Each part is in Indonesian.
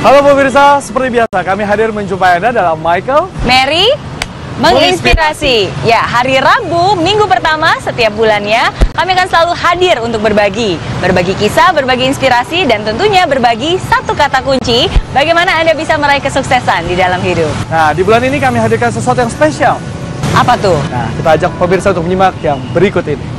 Halo pemirsa, seperti biasa kami hadir menjumpai Anda dalam Michael, Mary, menginspirasi. Ya, hari Rabu, minggu pertama setiap bulannya, kami akan selalu hadir untuk berbagi kisah, berbagi inspirasi, dan tentunya berbagi satu kata kunci bagaimana Anda bisa meraih kesuksesan di dalam hidup. Nah, di bulan ini kami hadirkan sesuatu yang spesial. Apa tuh? Nah, kita ajak pemirsa untuk menyimak yang berikut ini.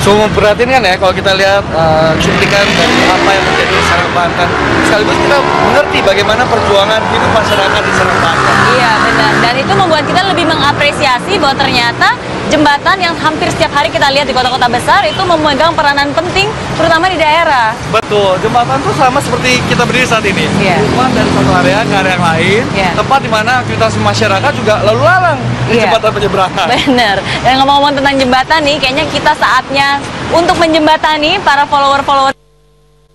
Sungguh memperhatikan ya kalau kita lihat cuplikan dari apa yang terjadi di Serang Banten. Sekaligus kita mengerti bagaimana perjuangan hidup masyarakat di Serang Banten. Iya benar, dan itu membuat kita lebih mengapresiasi bahwa ternyata jembatan yang hampir setiap hari kita lihat di kota-kota besar itu memegang peranan penting, terutama di daerah. Betul, jembatan tuh sama seperti kita berdiri saat ini. Iya. Cuma dari satu area ke area yang lain, Iya. tempat di mana aktivitas masyarakat juga lalu lalang di Iya. jembatan penyeberangan. Bener. Dan ngomong-ngomong tentang jembatan nih, kayaknya kita saatnya untuk menjembatani para follower-follower.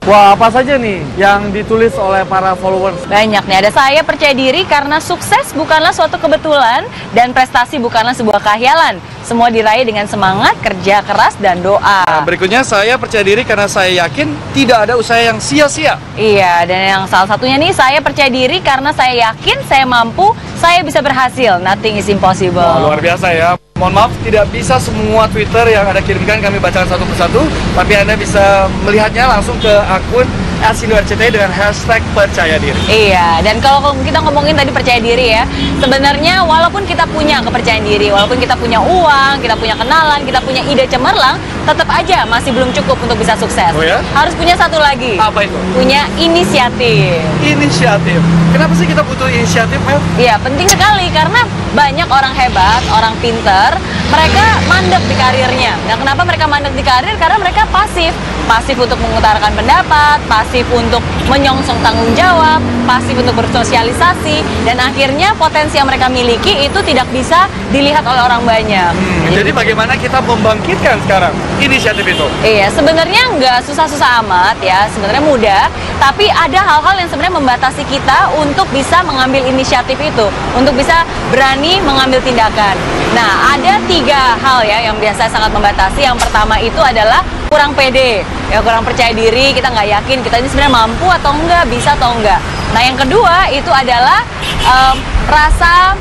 Wah, apa saja nih yang ditulis oleh para followers? Banyak nih, ada saya percaya diri karena sukses bukanlah suatu kebetulan dan prestasi bukanlah sebuah khayalan. Semua diraih dengan semangat, kerja keras, dan doa. Nah, berikutnya saya percaya diri karena saya yakin tidak ada usaha yang sia-sia. Iya, dan yang salah satunya nih, saya percaya diri karena saya yakin saya mampu, saya bisa berhasil. Nothing is impossible. Wah, luar biasa ya. Mohon maaf, tidak bisa semua Twitter yang Anda kirimkan kami bacakan satu persatu, tapi Anda bisa melihatnya langsung ke akun @SindoRCTI dengan hashtag percaya diri. Iya, dan kalau kita ngomongin tadi percaya diri ya, sebenarnya walaupun kita punya kepercayaan diri, walaupun kita punya uang, kita punya kenalan, kita punya ide cemerlang, tetap aja masih belum cukup untuk bisa sukses. Oh ya? Harus punya satu lagi. Apa itu? Punya inisiatif. Inisiatif. Kenapa sih kita butuh inisiatif, Mel? Iya, penting sekali karena banyak orang hebat, orang pinter, mereka mandek di karirnya. Nah, kenapa mereka mandek di karir? Karena mereka pasif. Pasif untuk mengutarakan pendapat, pasif untuk menyongsong tanggung jawab, pasif untuk bersosialisasi, dan akhirnya potensi yang mereka miliki itu tidak bisa dilihat oleh orang banyak. Jadi bagaimana kita membangkitkan sekarang inisiatif itu? Iya, sebenarnya nggak susah-susah amat ya, sebenarnya mudah. Tapi ada hal-hal yang sebenarnya membatasi kita untuk bisa mengambil inisiatif itu, untuk bisa berani mengambil tindakan. Nah, ada 3 hal ya yang biasa sangat membatasi. Yang pertama itu adalah kurang pede, ya kurang percaya diri, kita nggak yakin kita ini sebenarnya mampu atau enggak, bisa atau enggak. Nah, yang kedua itu adalah rasa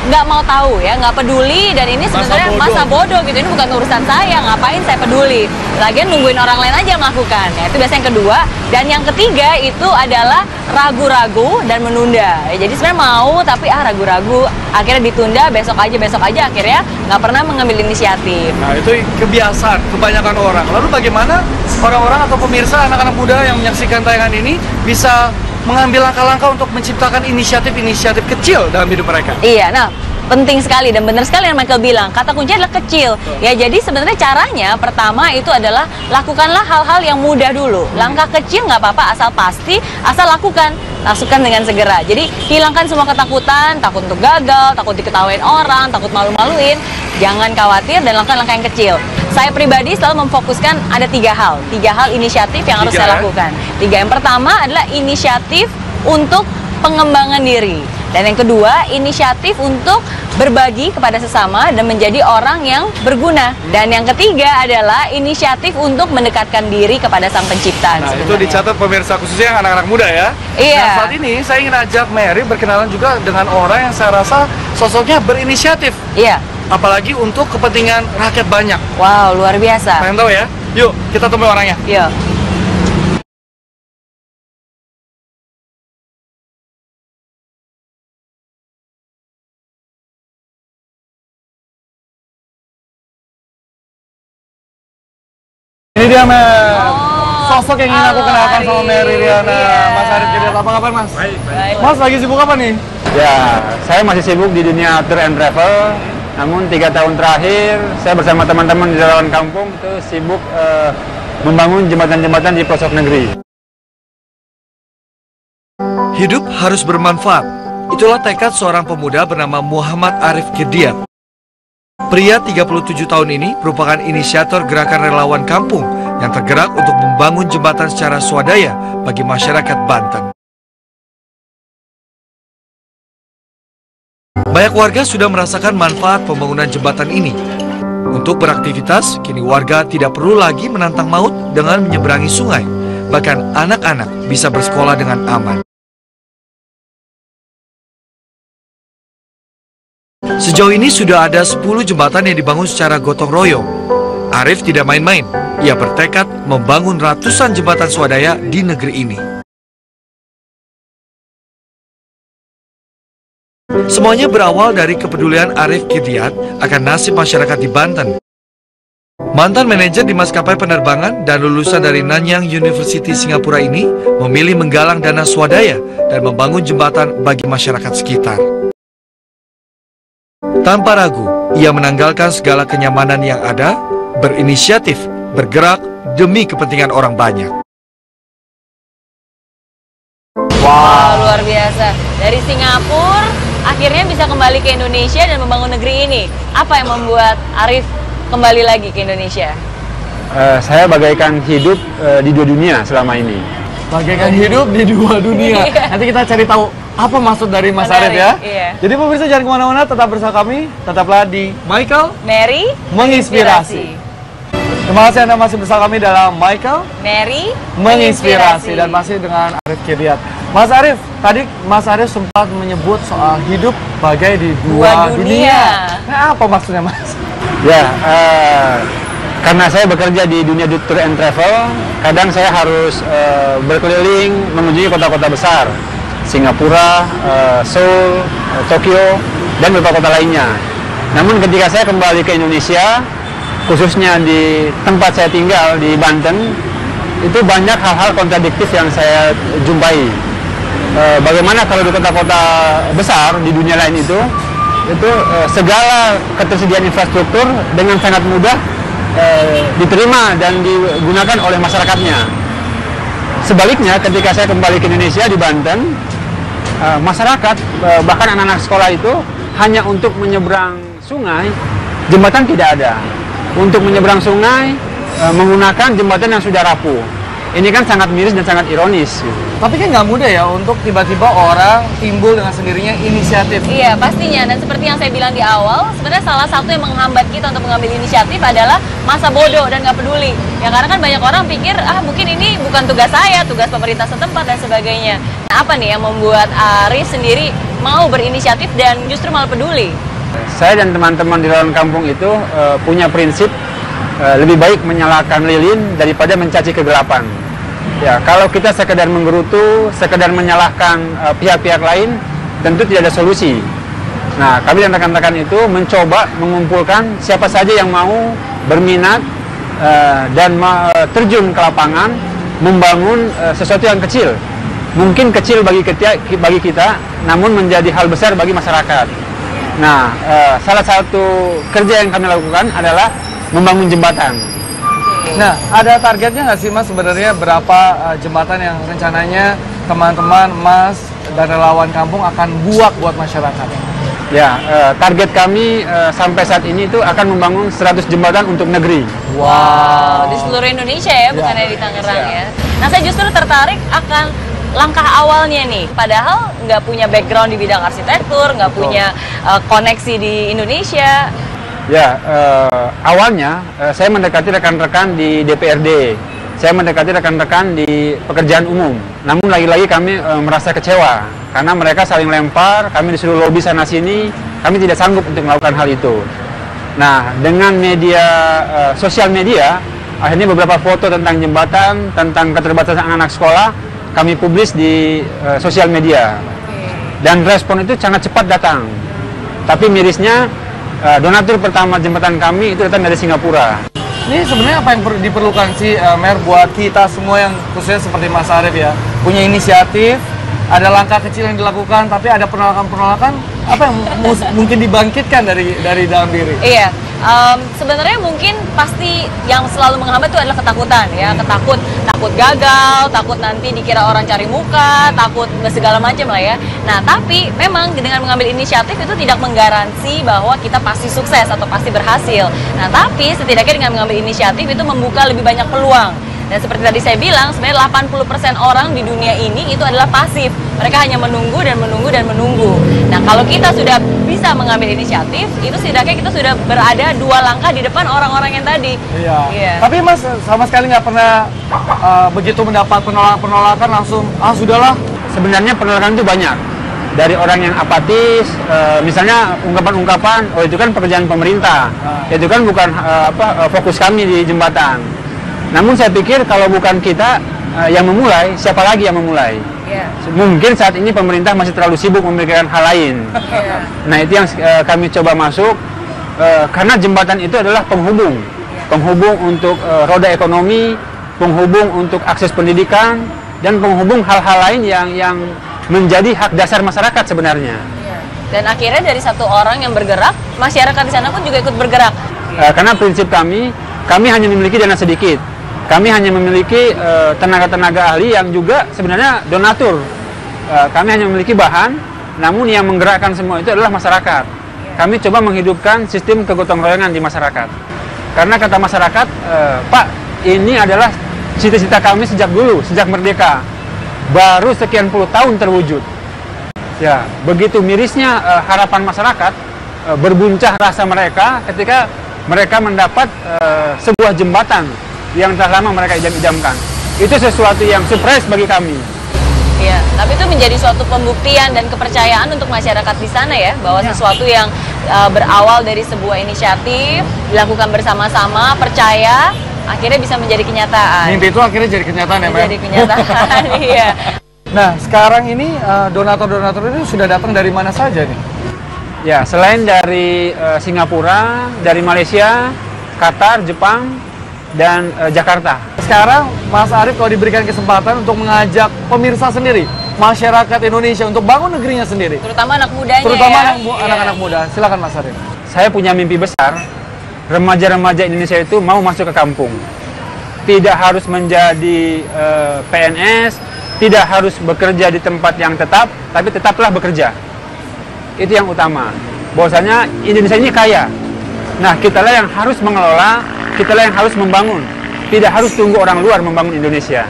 nggak mau tahu ya, nggak peduli, dan ini sebenarnya masa bodoh gitu, ini bukan urusan saya, ngapain saya peduli, lagian nungguin orang lain aja melakukan ya, itu biasanya yang kedua. Dan yang ketiga itu adalah ragu-ragu dan menunda ya, jadi sebenarnya mau tapi ragu-ragu, akhirnya ditunda, besok aja, akhirnya nggak pernah mengambil inisiatif. Nah, itu kebiasaan kebanyakan orang. Lalu bagaimana orang-orang atau pemirsa, anak-anak muda yang menyaksikan tayangan ini bisa mengambil langkah-langkah untuk menciptakan inisiatif-inisiatif kecil dalam hidup mereka? Iya, nah penting sekali dan benar sekali yang Michael bilang, kata kunci adalah kecil. Ya, jadi sebenarnya caranya pertama itu adalah lakukanlah hal-hal yang mudah dulu. Langkah kecil nggak apa-apa, asal pasti, asal lakukan dengan segera. Jadi hilangkan semua ketakutan, takut untuk gagal, takut diketawain orang, takut malu-maluin. Jangan khawatir dan lakukan langkah yang kecil. Saya pribadi selalu memfokuskan ada 3 hal inisiatif yang harus saya lakukan. 3, yang pertama adalah inisiatif untuk pengembangan diri. Dan yang kedua, inisiatif untuk berbagi kepada sesama dan menjadi orang yang berguna. Dan yang ketiga adalah inisiatif untuk mendekatkan diri kepada Sang Pencipta. Nah, itu dicatat pemirsa, khususnya yang anak-anak muda ya. Iya. Nah, saat ini saya ingin ajak Mary berkenalan juga dengan orang yang saya rasa sosoknya berinisiatif. Iya. Apalagi untuk kepentingan rakyat banyak. Wow, luar biasa. Pengen tahu ya? Yuk, kita temui orangnya. Yuk. Ini dia, Mel. Oh, Sosok yang ingin aku halo, kenalkan sama Arif. Mary Riana. Iya. Mas Arif Hidayat, apa kabar, Mas? Baik. Mas lagi sibuk apa nih? Ya, saya masih sibuk di dunia tour and travel. Namun 3 tahun terakhir, saya bersama teman-teman di relawan kampung itu sibuk membangun jembatan-jembatan di pelosok negeri. Hidup harus bermanfaat. Itulah tekad seorang pemuda bernama Muhammad Arif Kirdiat. Pria 37 tahun ini merupakan inisiator gerakan relawan kampung yang tergerak untuk membangun jembatan secara swadaya bagi masyarakat Banten. Banyak warga sudah merasakan manfaat pembangunan jembatan ini. Untuk beraktivitas, kini warga tidak perlu lagi menantang maut dengan menyeberangi sungai. Bahkan anak-anak bisa bersekolah dengan aman. Sejauh ini sudah ada 10 jembatan yang dibangun secara gotong royong. Arif tidak main-main. Ia bertekad membangun ratusan jembatan swadaya di negeri ini. Semuanya berawal dari kepedulian Arif Kirdiat akan nasib masyarakat di Banten. Mantan manajer di maskapai penerbangan dan lulusan dari Nanyang University Singapura ini memilih menggalang dana swadaya dan membangun jembatan bagi masyarakat sekitar. Tanpa ragu, ia menanggalkan segala kenyamanan yang ada, berinisiatif, bergerak demi kepentingan orang banyak. Wow, luar biasa. Dari Singapura, akhirnya bisa kembali ke Indonesia dan membangun negeri ini. Apa yang membuat Arif kembali lagi ke Indonesia? Saya bagaikan hidup di 2 dunia selama ini. Bagaikan hidup di 2 dunia. Nanti kita cari tahu apa maksud dari Mas Arif ya. Iya. Jadi pemirsa jangan kemana-mana, tetap bersama kami. Tetaplah di Michael Mary Menginspirasi. Terima kasih Anda masih bersama kami dalam Michael Mary Menginspirasi. Dan masih dengan Arif Kirdiat. Mas Arif, tadi Mas Arif sempat menyebut soal hidup bagai di 2 dunia. Nah, apa maksudnya Mas? Ya, karena saya bekerja di dunia tour and travel, kadang saya harus berkeliling mengunjungi kota-kota besar, Singapura, Seoul, Tokyo, dan beberapa kota lainnya. Namun ketika saya kembali ke Indonesia, khususnya di tempat saya tinggal di Banten, itu banyak hal-hal kontradiktif yang saya jumpai. Bagaimana kalau di kota-kota besar di dunia lain itu segala ketersediaan infrastruktur dengan sangat mudah diterima dan digunakan oleh masyarakatnya. Sebaliknya, ketika saya kembali ke Indonesia di Banten, masyarakat bahkan anak-anak sekolah itu hanya untuk menyeberang sungai, jembatan tidak ada. Untuk menyeberang sungai menggunakan jembatan yang sudah rapuh. Ini kan sangat miris dan sangat ironis. Tapi kan nggak mudah ya untuk tiba-tiba orang timbul dengan sendirinya inisiatif. Iya, pastinya. Dan seperti yang saya bilang di awal, sebenarnya salah satu yang menghambat kita untuk mengambil inisiatif adalah masa bodoh dan nggak peduli. Ya karena kan banyak orang pikir, mungkin ini bukan tugas saya, tugas pemerintah setempat dan sebagainya. Nah, apa nih yang membuat Arif sendiri mau berinisiatif dan justru malah peduli? Saya dan teman-teman di relawan kampung itu punya prinsip lebih baik menyalakan lilin daripada mencaci kegelapan. Ya, kalau kita sekedar menggerutu, sekedar menyalahkan pihak-pihak lain, tentu tidak ada solusi. Nah, kami dan rekan-rekan itu mencoba mengumpulkan siapa saja yang mau berminat dan terjun ke lapangan, membangun sesuatu yang kecil. Mungkin kecil bagi kita, namun menjadi hal besar bagi masyarakat. Nah, salah satu kerja yang kami lakukan adalah membangun jembatan. Nah, ada targetnya nggak sih Mas sebenarnya berapa jembatan yang rencananya teman-teman Mas dan relawan kampung akan buat masyarakat? Ya, target kami sampai saat ini itu akan membangun 100 jembatan untuk negeri. Wow, di seluruh Indonesia ya, bukannya di Tangerang ya. Nah, saya justru tertarik akan langkah awalnya nih. Padahal nggak punya background di bidang arsitektur, nggak punya koneksi di Indonesia. Ya, awalnya saya mendekati rekan-rekan di DPRD, saya mendekati rekan-rekan di pekerjaan umum. Namun lagi-lagi kami merasa kecewa karena mereka saling lempar, kami disuruh lobby sana-sini, kami tidak sanggup untuk melakukan hal itu. Nah, dengan sosial media, akhirnya beberapa foto tentang jembatan, tentang keterbatasan anak-anak sekolah, kami publis di sosial media. Dan respon itu sangat cepat datang. Tapi mirisnya, donatur pertama jembatan kami itu datang dari Singapura. Ini sebenarnya apa yang diperlukan sih, Mer, buat kita semua yang khususnya seperti Mas Arif ya, punya inisiatif, ada langkah kecil yang dilakukan, tapi ada penolakan-penolakan apa yang mungkin dibangkitkan dari dalam diri? Iya, sebenarnya mungkin pasti yang selalu menghambat itu adalah ketakutan ya, takut gagal, takut nanti dikira orang cari muka, takut segala macam lah ya. Nah, tapi memang dengan mengambil inisiatif itu tidak menggaransi bahwa kita pasti sukses atau pasti berhasil. Nah, tapi setidaknya dengan mengambil inisiatif itu membuka lebih banyak peluang. Dan seperti tadi saya bilang, sebenarnya 80% orang di dunia ini itu adalah pasif. Mereka hanya menunggu dan menunggu dan menunggu. Nah, kalau kita sudah bisa mengambil inisiatif, itu setidaknya kita sudah berada 2 langkah di depan orang-orang yang tadi. Iya. Tapi Mas sama sekali nggak pernah begitu mendapat penolakan langsung, sudahlah. Sebenarnya penolakan itu banyak. Dari orang yang apatis, misalnya ungkapan-ungkapan, oh itu kan pekerjaan pemerintah, itu kan bukan fokus kami di jembatan. Namun saya pikir kalau bukan kita yang memulai, siapa lagi yang memulai? Yeah. Mungkin saat ini pemerintah masih terlalu sibuk memikirkan hal lain. Yeah. Nah, itu yang kami coba masuk, karena jembatan itu adalah penghubung. Penghubung untuk roda ekonomi, penghubung untuk akses pendidikan, dan penghubung hal-hal lain yang menjadi hak dasar masyarakat sebenarnya. Yeah. Dan akhirnya dari satu orang yang bergerak, masyarakat di sana pun juga ikut bergerak. Karena prinsip kami hanya memiliki dana sedikit. Kami hanya memiliki tenaga-tenaga ahli yang juga sebenarnya donatur. Kami hanya memiliki bahan, namun yang menggerakkan semua itu adalah masyarakat. Kami coba menghidupkan sistem kegotong royongan di masyarakat. Karena kata masyarakat, Pak, ini adalah cita-cita kami sejak dulu, sejak merdeka. Baru sekian puluh tahun terwujud. Ya, begitu mirisnya harapan masyarakat, berbuncah rasa mereka ketika mereka mendapat sebuah jembatan yang telah lama mereka idam-idamkan. Itu sesuatu yang surprise bagi kami. Iya, tapi itu menjadi suatu pembuktian dan kepercayaan untuk masyarakat di sana ya, bahwa sesuatu yang berawal dari sebuah inisiatif, dilakukan bersama-sama, percaya, akhirnya bisa menjadi kenyataan. Mimpi itu akhirnya jadi kenyataan ya, Mbak? Jadi kenyataan, iya. Nah, sekarang ini donatur-donatur ini sudah datang dari mana saja nih? Ya, selain dari Singapura, dari Malaysia, Qatar, Jepang, dan Jakarta. Sekarang Mas Arief kalau diberikan kesempatan untuk mengajak pemirsa sendiri, masyarakat Indonesia untuk bangun negerinya sendiri. Terutama anak mudanya Terutama ya. anak-anak muda. Silakan Mas Arief. Saya punya mimpi besar, remaja-remaja Indonesia itu mau masuk ke kampung. Tidak harus menjadi PNS, tidak harus bekerja di tempat yang tetap, tapi tetaplah bekerja. Itu yang utama. Bahwasanya Indonesia ini kaya. Nah, kitalah yang harus mengelola, kitalah yang harus membangun. Tidak harus tunggu orang luar membangun Indonesia.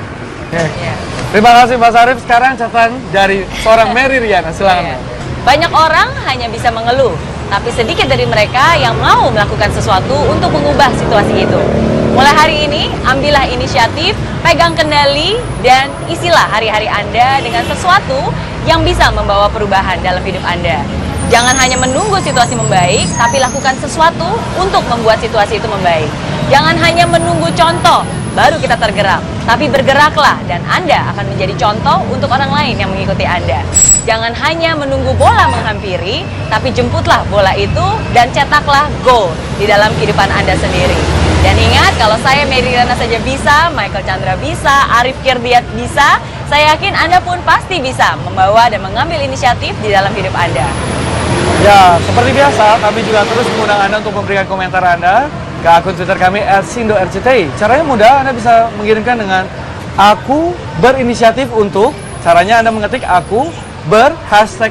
Terima kasih Mas Arief. Sekarang catatan dari seorang Mary Riana. Silakan. Banyak orang hanya bisa mengeluh, tapi sedikit dari mereka yang mau melakukan sesuatu untuk mengubah situasi itu. Mulai hari ini, ambillah inisiatif, pegang kendali, dan isilah hari-hari Anda dengan sesuatu yang bisa membawa perubahan dalam hidup Anda. Jangan hanya menunggu situasi membaik, tapi lakukan sesuatu untuk membuat situasi itu membaik. Jangan hanya menunggu contoh, baru kita tergerak. Tapi bergeraklah dan Anda akan menjadi contoh untuk orang lain yang mengikuti Anda. Jangan hanya menunggu bola menghampiri, tapi jemputlah bola itu dan cetaklah gol di dalam kehidupan Anda sendiri. Dan ingat, kalau saya Mary Riana saja bisa, Michael Chandra bisa, Arief Kirdiat bisa, saya yakin Anda pun pasti bisa membawa dan mengambil inisiatif di dalam hidup Anda. Ya, seperti biasa, kami juga terus mengundang Anda untuk memberikan komentar Anda ke akun Twitter kami @sindo_rcti. Caranya mudah, Anda bisa mengirimkan dengan aku berinisiatif untuk. Caranya Anda mengetik aku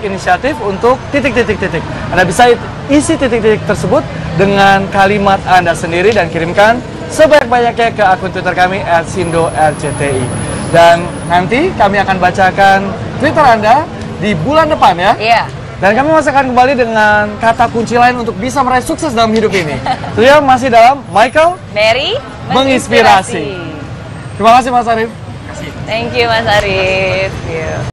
#inisiatif untuk titik-titik-titik. Anda bisa isi titik-titik tersebut dengan kalimat Anda sendiri dan kirimkan sebanyak-banyaknya ke akun Twitter kami @sindo_rcti. Dan nanti kami akan bacakan Twitter Anda di bulan depan ya. Iya. Dan kami masih akan kembali dengan kata kunci lain untuk bisa meraih sukses dalam hidup ini. Tentunya masih dalam Michael Mary menginspirasi. Terima kasih Mas Arief. Thank you Mas Arief.